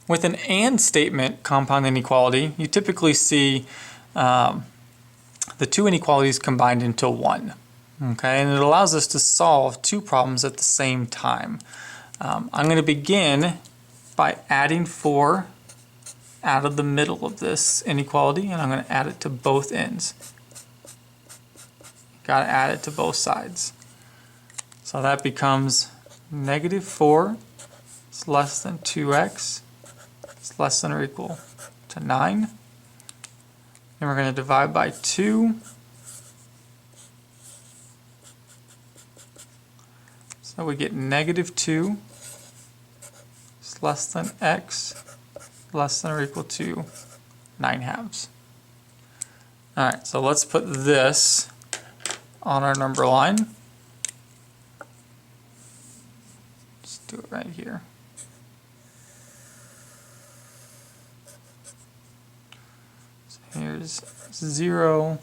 With an AND statement compound inequality, you typically see the two inequalities combined into one. Okay, and it allows us to solve two problems at the same time. I'm going to begin by adding 4 out of the middle of this inequality, and I'm going to add it to both ends. Got to add it to both sides. So that becomes negative 4 is less than 2x is less than or equal to 9. And we're going to divide by 2. So we get negative 2 is less than x less than or equal to 9/2. Alright, so let's put this on our number line. Let's do it right here. So here's 0.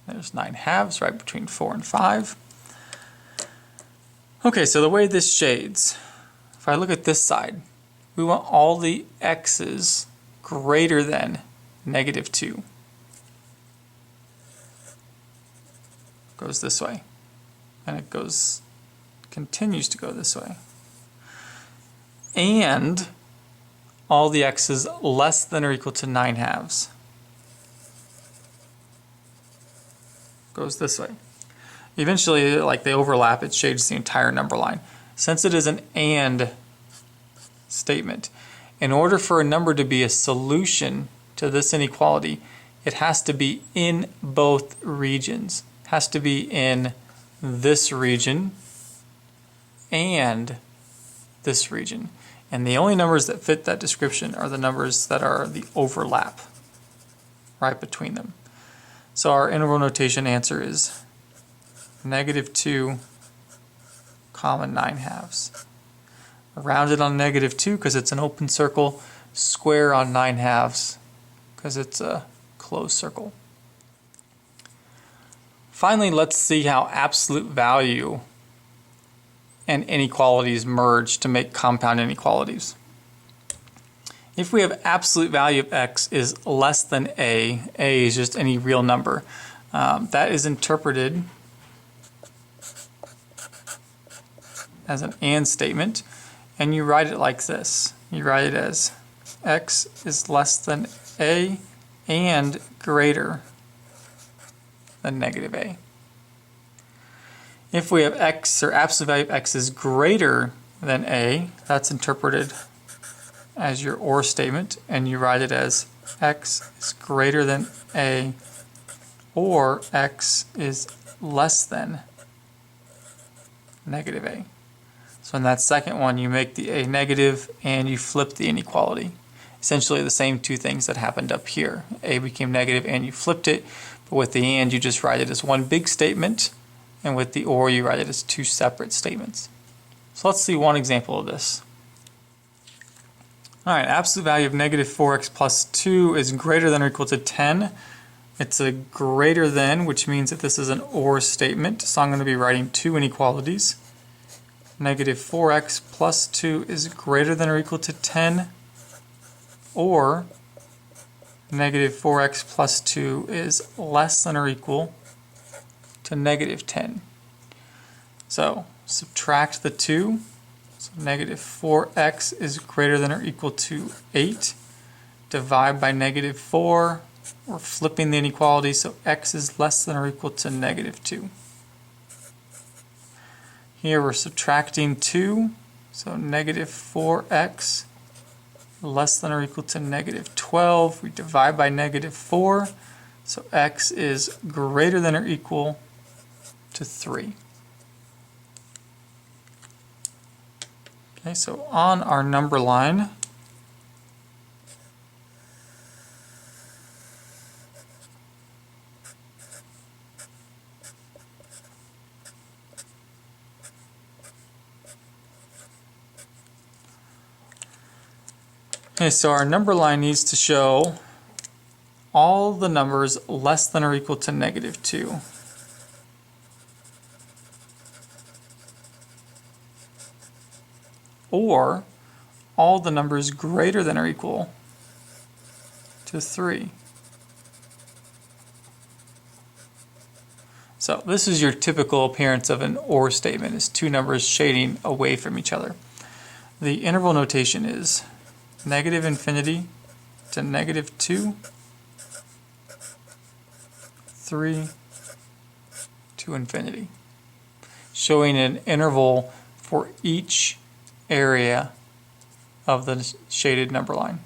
There's 9/2 right between 4 and 5. Okay, so the way this shades, if I look at this side, we want all the x's greater than negative 2. Goes this way. And it continues to go this way. And all the x's less than or equal to 9/2. Goes this way. Eventually, like they overlap, it shades the entire number line. Since it is an AND statement, in order for a number to be a solution to this inequality, it has to be in both regions. It has to be in this region and this region. And the only numbers that fit that description are the numbers that are the overlap right between them. So our integral notation answer is negative 2, comma 9/2. Rounded on negative 2 because it's an open circle, square on 9/2 because it's a closed circle. Finally, let's see how absolute value and inequalities merge to make compound inequalities. If we have absolute value of x is less than a is just any real number, that is interpreted as an AND statement, and you write it like this. You write it as x is less than a and greater than negative a. If we have x, or absolute value of x is greater than a, that's interpreted as your OR statement, and you write it as x is greater than a or x is less than negative a. So in that second one, you make the a negative and you flip the inequality. Essentially the same two things that happened up here. A became negative and you flipped it, but with the AND you just write it as one big statement, and with the OR you write it as two separate statements. So let's see one example of this. Alright, absolute value of negative 4x plus 2 is greater than or equal to 10. It's a greater than, which means that this is an OR statement, so I'm going to be writing two inequalities. Negative 4x plus 2 is greater than or equal to 10, or negative 4x plus 2 is less than or equal to negative 10. So subtract the 2. So negative 4x is greater than or equal to 8. Divide by negative 4. We're flipping the inequality, so x is less than or equal to negative 2. Here we're subtracting 2, so negative 4x less than or equal to negative 12. We divide by negative 4, so x is greater than or equal to 3. Okay, so on our number line, okay, so our number line needs to show all the numbers less than or equal to -2. Or all the numbers greater than or equal to 3. So this is your typical appearance of an OR statement, is two numbers shading away from each other. The interval notation is -infinity to -2, 3 to infinity, showing an interval for each area of the shaded number line.